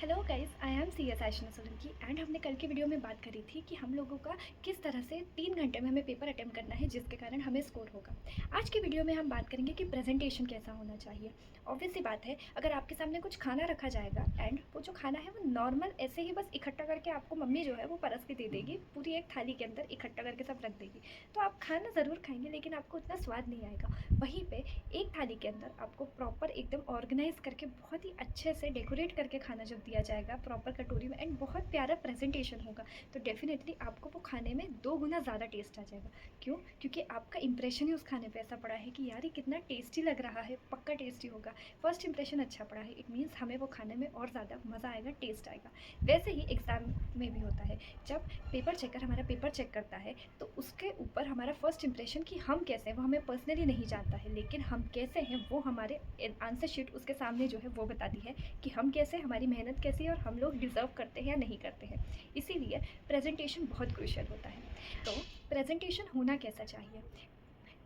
Hello guys, I am C S Aashna Solanki and हमने कल की वीडियो में बात करी थी कि हम लोगों का किस तरह से 3 घंटे में हमें पेपर अटेम्प्ट करना है जिसके कारण हमें स्कोर होगा। आज की वीडियो में हम बात करेंगे कि प्रेजेंटेशन कैसा होना चाहिए। ऑब्वियस सी बात है, अगर आपके सामने कुछ खाना रखा जाएगा एंड वो जो खाना है वो नॉर्मल ऐसे ही बस इकट्ठा करके आपको मम्मी जो है वो परस के दे देगी, पूरी एक थाली के अंदर इकट्ठा करके सब रख देगी, तो आप खाना ज़रूर खाएंगे लेकिन आपको उतना स्वाद नहीं आएगा। वहीं पे एक थाली के अंदर आपको प्रॉपर एकदम ऑर्गेनाइज करके बहुत ही अच्छे से डेकोरेट करके खाना जब दिया जाएगा प्रॉपर कटोरी में एंड बहुत प्यारा प्रेजेंटेशन होगा, तो डेफिनेटली आपको वो खाने में 2 गुना ज़्यादा टेस्ट आ जाएगा। क्यों? क्योंकि आपका इंप्रेशन ही उस खाने पे ऐसा पड़ा है कि यार ये कितना टेस्टी लग रहा है, पक्का टेस्टी होगा। फर्स्ट इंप्रेशन अच्छा पड़ा है, इट मीन्स हमें वो खाने में और ज़्यादा मज़ा आएगा, टेस्ट आएगा। वैसे ही एग्ज़ाम में भी होता है, जब पेपर चेकर हमारा पेपर चेक करता है तो उसके ऊपर हमारा फर्स्ट इंप्रेशन कि हम कैसे हैं वो हमें पर्सनली नहीं जानता है, लेकिन हम कैसे हैं वो हमारे आंसर शीट उसके सामने जो है वो बताती है कि हम कैसे, हमारी मेहनत कैसी है और हम लोग डिज़र्व करते हैं या नहीं करते हैं। इसीलिए प्रेजेंटेशन बहुत क्रूशियल होता है। तो प्रेजेंटेशन होना कैसा चाहिए?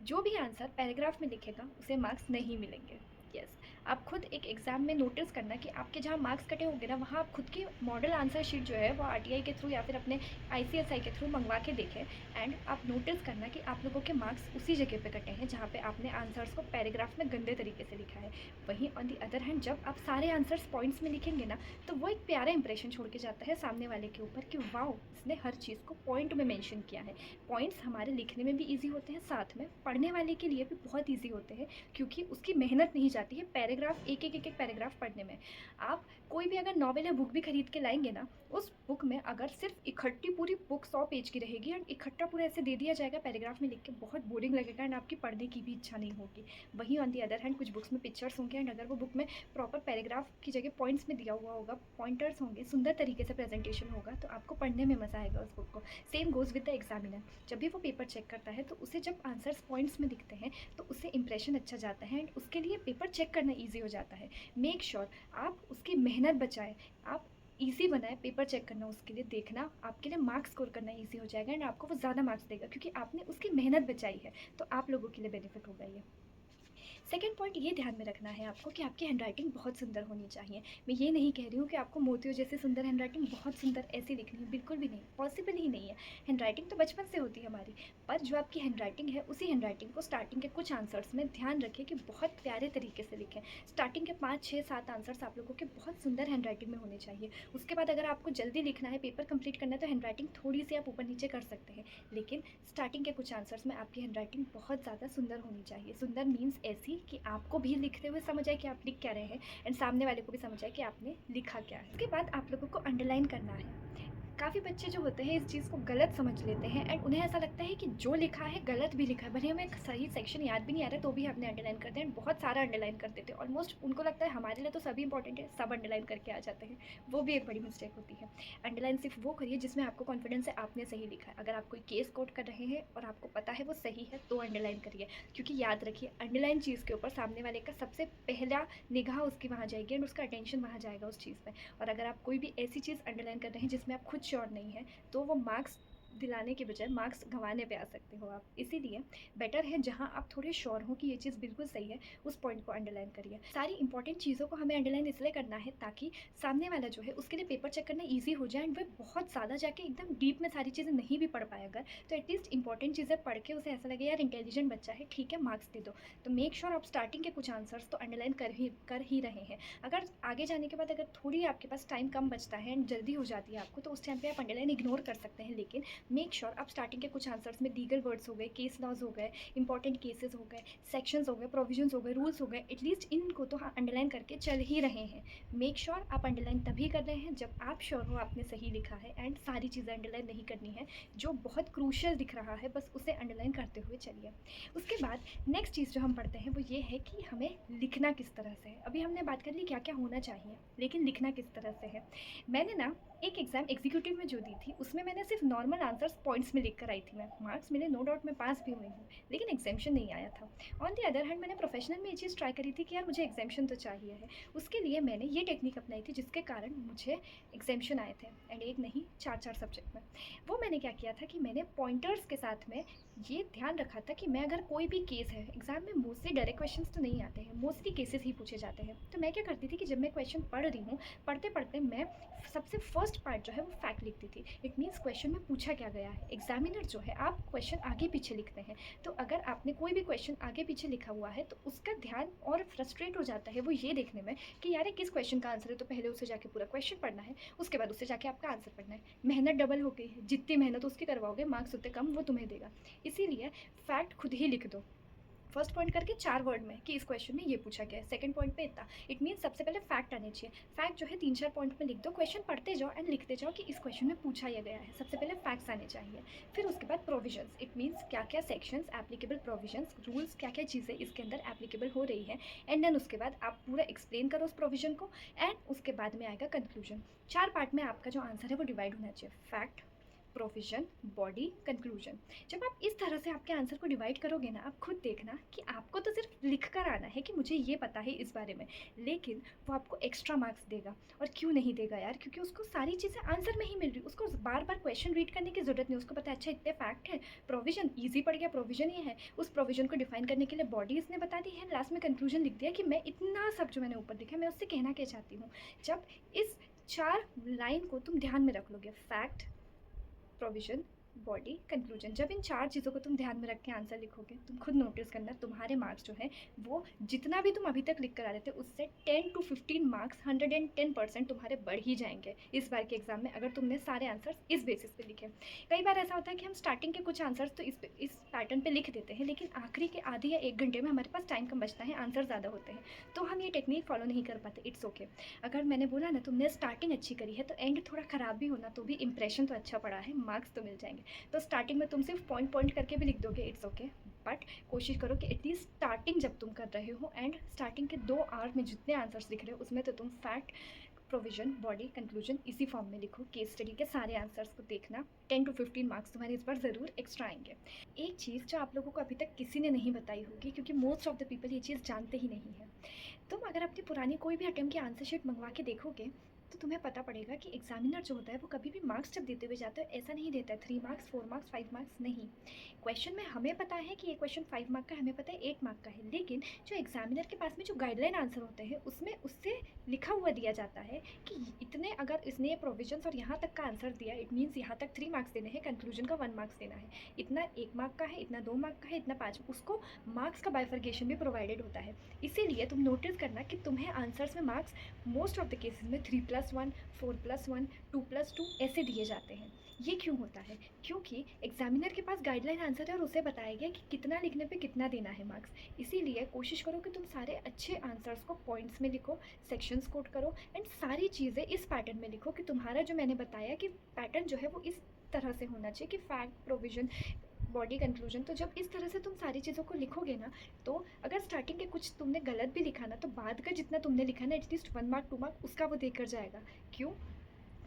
जो भी आंसर पैराग्राफ में लिखेगा उसे मार्क्स नहीं मिलेंगे। यस, आप खुद एक एग्ज़ाम में नोटिस करना कि आपके जहाँ मार्क्स कटे होंगे ना, वहाँ आप खुद की मॉडल आंसर शीट जो है वो आरटीआई के थ्रू या फिर अपने आईसीएसआई के थ्रू मंगवा के देखें एंड आप नोटिस करना कि आप लोगों के मार्क्स उसी जगह पे कटे हैं जहाँ पे आपने आंसर्स को पैराग्राफ में गंदे तरीके से लिखा है। वहीं ऑन दी अदर हैंड जब आप सारे आंसर्स पॉइंट्स में लिखेंगे ना, तो वो एक प्यारा इंप्रेशन छोड़ के जाता है सामने वाले के ऊपर कि वाओ, इसने हर चीज़ को पॉइंट में मैंशन किया है। पॉइंट्स हमारे लिखने में भी ईजी होते हैं, साथ में पढ़ने वाले के लिए भी बहुत ईजी होते हैं, क्योंकि उसकी मेहनत नहीं जाती है पैराग्राफ एक एक पैराग्राफ पढ़ने में। आप कोई भी अगर नॉवेल या बुक भी खरीद के लाएंगे ना, उस बुक में अगर सिर्फ इकट्ठी पूरी बुक 100 पेज की रहेगी एंड इकट्ठा पूरा ऐसे दे दिया जाएगा पैराग्राफ में लिख के, बहुत बोरिंग लगेगा एंड आपकी पढ़ने की भी इच्छा नहीं होगी। वहीं ऑन दी अदर हैंड कुछ बुक्स में पिक्चर्स होंगे एंड अगर वो बुक में प्रॉपर पैराग्राफ की जगह पॉइंट्स में दिया हुआ होगा, पॉइंटर्स होंगे, सुंदर तरीके से प्रेजेंटेशन होगा, तो आपको पढ़ने में मज़ा आएगा उस बुक को। Same goes with the examiner, जब भी वो पेपर चेक करता है तो उसे जब आंसर्स पॉइंट्स में दिखते हैं तो उससे इंप्रेशन अच्छा जाता है एंड उसके लिए पेपर चेक करना ईजी हो जाता है। मेक श्योर आप उसकी मेहनत बचाएं, आप ईजी बनाए पेपर चेक करना, उसके लिए देखना आपके लिए मार्क्स स्कोर करना ईजी हो जाएगा एंड आपको वो ज़्यादा मार्क्स देगा क्योंकि आपने उसकी मेहनत बचाई है, तो आप लोगों के लिए बेनिफिट होगा ये। सेकेंड पॉइंट ये ध्यान में रखना है आपको कि आपकी हैंडराइटिंग बहुत सुंदर होनी चाहिए। मैं ये नहीं कह रही हूँ कि आपको मोतियों जैसे सुंदर हैंडराइटिंग बहुत सुंदर ऐसी लिखनी है, बिल्कुल भी नहीं, पॉसिबल ही नहीं है। हैंडराइटिंग तो बचपन से होती है हमारी, पर जो आपकी हैंडराइटिंग है उसी हैंडराइटिंग को स्टार्टिंग के कुछ आंसर्स में ध्यान रखें कि बहुत प्यारे तरीके से लिखें। स्टार्टिंग के 5 6 7 आंसर्स आप लोगों के बहुत सुंदर हैंडराइटिंग में होने चाहिए। उसके बाद अगर आपको जल्दी लिखना है, पेपर कंप्लीट करना है, तो हैंडराइटिंग थोड़ी सी आप ऊपर नीचे कर सकते हैं, लेकिन स्टार्टिंग के कुछ आंसर्स में आपकी हैंडराइटिंग बहुत ज़्यादा सुंदर होनी चाहिए। सुंदर मीन्स ऐसी कि आपको भी लिखते हुए समझ आए कि आप लिख क्या रहे हैं एंड सामने वाले को भी समझ आए कि आपने लिखा क्या है। उसके बाद आप लोगों को अंडरलाइन करना है। काफ़ी बच्चे जो होते हैं इस चीज़ को गलत समझ लेते हैं एंड उन्हें ऐसा लगता है कि जो लिखा है गलत भी लिखा है, भले हमें सही सेक्शन याद भी नहीं आ रहा है तो भी हमने अंडरलाइन करते हैं, बहुत सारा अंडरलाइन कर देते हैं। ऑलमोस्ट उनको लगता है हमारे लिए तो सभी इंपॉर्टेंट है, सब अंडरलाइन करके आ जाते हैं। वो भी एक बड़ी मिस्टेक होती है। अंडरलाइन सिर्फ वो करिए जिसमें आपको कॉन्फिडेंस है आपने सही लिखा है। अगर आप कोई केस कोट कर रहे हैं और आपको पता है वो सही है तो अंडरलाइन करिए, क्योंकि याद रखिए अंडरलाइन चीज़ के ऊपर सामने वाले का सबसे पहला निगाह उसकी वहाँ जाएगी एंड उसका अटेंशन वहाँ जाएगा उस चीज़ पे। और अगर आप कोई भी ऐसी चीज़ अंडरलाइन कर रहे हैं जिसमें आप खुद श्योर नहीं है, तो वो मार्क्स दिलाने के बजाय मार्क्स गंवाने पे आ सकते हो आप। इसीलिए बेटर है जहाँ आप थोड़े श्योर हो कि ये चीज़ बिल्कुल सही है, उस पॉइंट को अंडरलाइन करिए। सारी इंपॉर्टेंट चीज़ों को हमें अंडरलाइन इसलिए करना है ताकि सामने वाला जो है उसके लिए पेपर चेक करना ईजी हो जाए एंड वह बहुत ज़्यादा जाके एकदम डीप में सारी चीज़ें नहीं भी पढ़ पाए अगर, तो एटलीस्ट इंपॉर्टेंट चीज़ें पढ़ के उसे ऐसा लगे यार इंटेलिजेंट बच्चा है, ठीक है मार्क्स दे दो। तो मेक श्योर आप स्टार्टिंग के कुछ आंसर्स तो अंडरलाइन कर ही रहे हैं। अगर आगे जाने के बाद अगर थोड़ी आपके पास टाइम कम बचता है एंड जल्दी हो जाती है आपको, तो उस टाइम पे आप अंडरलाइन इग्नोर कर सकते हैं, लेकिन मेक श्योर आप स्टार्टिंग के कुछ आंसर्स में लीगल वर्ड्स हो गए, केस लॉज हो गए, इंपॉर्टेंट केसेस हो गए, सेक्शंस हो गए, प्रोविजंस हो गए, रूल्स हो गए, एटलीस्ट इनको तो अंडरलाइन करके चल ही रहे हैं। मेक श्योर आप अंडरलाइन तभी कर रहे हैं जब आप श्योर हो आपने सही लिखा है एंड सारी चीज़ें अंडरलाइन नहीं करनी है। जो बहुत क्रूशियल दिख रहा है बस उसे अंडरलाइन करते हुए चलिए। उसके बाद नेक्स्ट चीज़ जो हम पढ़ते हैं वो ये है कि हमें लिखना किस तरह से है। अभी हमने बात कर ली क्या क्या होना चाहिए, लेकिन लिखना किस तरह से है। मैंने ना एक एग्ज़ाम एग्जीक्यूटिव में जो दी थी उसमें मैंने सिर्फ नॉर्मल आंसर्स पॉइंट्स में लिख कर आई थी मैं, मार्क्स मिले नो डाउट, मैं पास भी हुई हूँ, लेकिन एग्जामेशन नहीं आया था। ऑन दी अदर हैंड मैंने प्रोफेशनल में ये चीज़ ट्राई करी थी कि यार मुझे एग्जामेशन तो चाहिए है, उसके लिए मैंने ये टेक्निक अपनाई थी जिसके कारण मुझे एग्जामेशन आए थे, एंड एक नहीं 4 सब्जेक्ट में। वो मैंने क्या किया था कि मैंने पॉइंटर्स के साथ में ये ध्यान रखा था कि मैं अगर कोई भी केस है, एग्जाम में मोस्टली डायरेक्ट क्वेश्चंस तो नहीं आते हैं, मोस्टली केसेस ही पूछे जाते हैं, तो मैं क्या करती थी कि जब मैं क्वेश्चन पढ़ रही हूँ, पढ़ते पढ़ते मैं सबसे फर्स्ट पार्ट जो है वो फैक्ट लिखती थी। इट मीन्स क्वेश्चन में पूछा क्या गया है। एग्जामिनर जो है आप क्वेश्चन आगे पीछे लिखते हैं, तो अगर आपने कोई भी क्वेश्चन आगे पीछे लिखा हुआ है तो उसका ध्यान और फ्रस्ट्रेट हो जाता है वो ये देखने में कि यार किस क्वेश्चन का आंसर है, तो पहले उसे जाके पूरा क्वेश्चन पढ़ना है, उसके बाद उससे जाके आपका आंसर पढ़ना है। मेहनत डबल हो गई है, जितनी मेहनत उसकी करवाओगे मार्क्स उतने कम वो तुम्हें देगा। इसीलिए फैक्ट खुद ही लिख दो, फर्स्ट पॉइंट करके 4 वर्ड में कि इस क्वेश्चन में ये पूछा गया है, सेकंड पॉइंट पे इतना। इट मीन्स सबसे पहले फैक्ट आने चाहिए। फैक्ट जो है 3-4 पॉइंट में लिख दो, क्वेश्चन पढ़ते जाओ एंड लिखते जाओ कि इस क्वेश्चन में पूछा ये गया है। सबसे पहले फैक्ट्स आने चाहिए, फिर उसके बाद प्रोविजंस। इट मीन्स क्या क्या सेक्शंस, एप्लीकेबल प्रोविजंस, रूल्स, क्या क्या चीज़ें इसके अंदर एप्लीकेबल हो रही है, एंड देन उसके बाद आप पूरा एक्सप्लेन करो उस प्रोविजन को, एंड उसके बाद में आएगा कंक्लूजन। 4 पार्ट में आपका जो आंसर है वो डिवाइड होना चाहिए, फैक्ट, प्रोविजन, बॉडी, कंक्लूजन। जब आप इस तरह से आपके आंसर को डिवाइड करोगे ना, आप खुद देखना कि आपको तो सिर्फ लिख कर आना है कि मुझे ये पता है इस बारे में, लेकिन वो आपको एक्स्ट्रा मार्क्स देगा। और क्यों नहीं देगा यार, क्योंकि उसको सारी चीज़ें आंसर में ही मिल रही, उसको बार बार क्वेश्चन रीड करने की जरूरत नहीं, उसको पता है अच्छा इतने फैक्ट है, प्रोविजन ईजी पड़ गया, प्रोविजन ये है, उस प्रोविजन को डिफाइन करने के लिए बॉडी इसने बता दी है, लास्ट में कंक्लूजन लिख दिया कि मैं इतना सब जो मैंने ऊपर लिखा मैं उससे कहना क्या चाहती हूँ। जब इस 4 लाइन को तुम ध्यान में रख लोगे, फैक्ट, प्रोविजन, बॉडी, कंक्लूजन, जब इन 4 चीज़ों को तुम ध्यान में रख के आंसर लिखोगे, तुम खुद नोटिस करना तुम्हारे मार्क्स जो है वो जितना भी तुम अभी तक लिख कर आ रहे थे उससे 10 to 15 मार्क्स 110% तुम्हारे बढ़ ही जाएंगे इस बार के एग्जाम में, अगर तुमने सारे आंसर्स इस बेसिस पे लिखे। कई बार ऐसा होता है कि हम स्टार्टिंग के कुछ आंसर्स तो इस पैटर्न पे लिख देते हैं, लेकिन आखिरी के आधे या 1 घंटे में हमारे पास टाइम कम बचता है, आंसर ज़्यादा होते हैं, तो हम ये टेक्निक फॉलो नहीं कर पाते। It's okay. अगर मैंने बोला ना तुमने स्टार्टिंग अच्छी करी है तो एंड थोड़ा ख़राब भी होना तो भी इंप्रेशन तो अच्छा पड़ा है, मार्क्स तो मिल जाएंगे। तो स्टार्टिंग में तुम सिर्फ पॉइंट पॉइंट करके भी लिख दोगे, इट्स ओके, बट कोशिश करो कि एटलीस्ट स्टार्टिंग जब तुम कर रहे हो एंड स्टार्टिंग के 2 आवर में जितने आंसर्स लिख रहे हो उसमें तो तुम फैक्ट, प्रोविजन, बॉडी, कंक्लूजन इसी फॉर्म में लिखो। केस स्टडी के सारे आंसर्स को देखना, 10 to 15 मार्क्स तुम्हारे इस बार ज़रूर एक्स्ट्रा आएंगे। एक चीज़ जो आप लोगों को अभी तक किसी ने नहीं बताई होगी, क्योंकि मोस्ट ऑफ द पीपल ये चीज़ जानते ही नहीं है, तुम अगर अपनी पुरानी कोई भी अटेम्प्ट की आंसर शीट मंगवा के देखोगे तो तुम्हें पता पड़ेगा कि एग्जामिनर जो होता है वो कभी भी मार्क्स जब देते हुए जाता है ऐसा नहीं देता है 3 मार्क्स 4 मार्क्स 5 मार्क्स, नहीं। क्वेश्चन में हमें पता है कि ये क्वेश्चन 5 मार्क का है, हमें पता है 8 मार्क का है, लेकिन जो एग्जामिनर के पास में जो गाइडलाइन आंसर होते हैं उसमें उससे लिखा हुआ दिया जाता है कि इतने, अगर इसने ये प्रोविजंस और यहाँ तक का आंसर दिया, इट मीन्स यहाँ तक 3 मार्क्स देने हैं, कंक्लूजन का 1 मार्क्स देना है, इतना 1 मार्क का है, इतना 2 मार्क का है, इतना 5, उसको मार्क्स का बाइफर्केशन भी प्रोवाइडेड होता है। इसीलिए तुम नोटिस करना कि तुम्हें आंसर्स में marks most of the cases में 3+1, 4+1, 2+2 ऐसे दिए जाते हैं। ये क्यों होता है? क्योंकि एग्जामिनर के पास गाइडलाइन आंसर है और उसे बताया गया कि कितना लिखने पे कितना देना है मार्क्स। इसीलिए कोशिश करो कि तुम सारे अच्छे आंसर्स को पॉइंट्स में लिखो, सेक्शंस कोड करो एंड सारी चीज़ें इस पैटर्न में लिखो कि तुम्हारा जो मैंने बताया कि पैटर्न जो है वो इस तरह से होना चाहिए कि फैक्ट, प्रोविजन, बॉडी, कंक्लूजन। तो जब इस तरह से तुम सारी चीज़ों को लिखोगे ना, तो अगर स्टार्टिंग के कुछ तुमने गलत भी लिखा ना, तो बाद का जितना तुमने लिखा ना एटलीस्ट 1 मार्क 2 मार्क उसका वो देकर जाएगा। क्यों?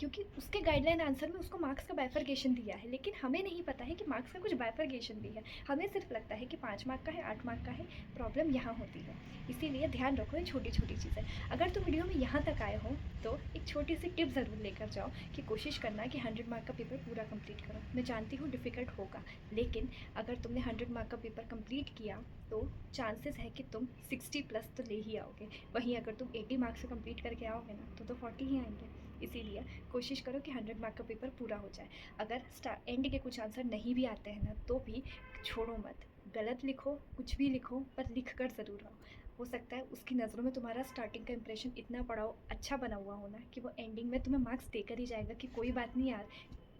क्योंकि उसके गाइडलाइन आंसर में उसको मार्क्स का बाइफर्केशन दिया है, लेकिन हमें नहीं पता है कि मार्क्स का कुछ बाइफर्केशन भी है, हमें सिर्फ लगता है कि 5 मार्क का है, 8 मार्क का है। प्रॉब्लम यहाँ होती है। इसीलिए ध्यान रखो ये छोटी छोटी चीज़ें। अगर तुम वीडियो में यहाँ तक आए हो तो एक छोटी सी टिप ज़रूर लेकर जाओ कि कोशिश करना कि 100 मार्क का पेपर पूरा कंप्लीट करो। मैं जानती हूँ डिफ़िकल्ट होगा, लेकिन अगर तुमने 100 मार्क का पेपर कंप्लीट किया तो चांसेस है कि तुम 60+ तो ले ही आओगे। वहीं अगर तुम 80 मार्क्स से कंप्लीट करके आओगे ना तो 40 ही आएंगे। इसीलिए कोशिश करो कि 100 मार्क का पेपर पूरा हो जाए। अगर एंड के कुछ आंसर नहीं भी आते हैं ना तो भी छोड़ो मत, गलत लिखो, कुछ भी लिखो, पर लिख कर ज़रूर आओ। हो सकता है उसकी नज़रों में तुम्हारा स्टार्टिंग का इंप्रेशन इतना पड़ा हो, अच्छा बना हुआ हो ना, कि वो एंडिंग में तुम्हें मार्क्स देकर ही जाएगा कि कोई बात नहीं यार,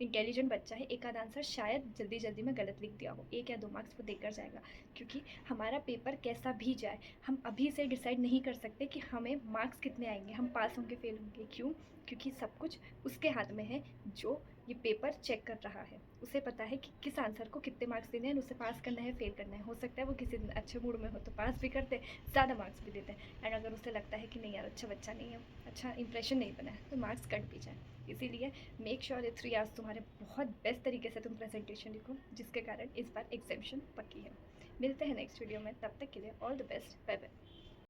इंटेलिजेंट बच्चा है, एक आध आंसर शायद जल्दी जल्दी में गलत लिख दिया हो, 1 या 2 मार्क्स वो देकर जाएगा। क्योंकि हमारा पेपर कैसा भी जाए, हम अभी से डिसाइड नहीं कर सकते कि हमें मार्क्स कितने आएंगे, हम पास होंगे फेल होंगे। क्यों? क्योंकि सब कुछ उसके हाथ में है जो ये पेपर चेक कर रहा है, उसे पता है कि किस आंसर को कितने मार्क्स देने हैं, उसे पास करना है, फेल करना है। हो सकता है वो किसी दिन अच्छे मूड में हो तो पास भी कर दे, ज़्यादा मार्क्स भी देते हैं। एंड अगर उसे लगता है कि नहीं यार अच्छा बच्चा नहीं है, अच्छा इंप्रेशन नहीं बना है, तो मार्क्स कट भी जाए। इसीलिए मेक श्योर ये 3 आवर्स तुम्हारे बहुत बेस्ट तरीके से तुम प्रेजेंटेशन लिखो, जिसके कारण इस बार एग्जामिशन पक्की है। मिलते हैं नेक्स्ट वीडियो में, तब तक के लिए all the best, bye bye.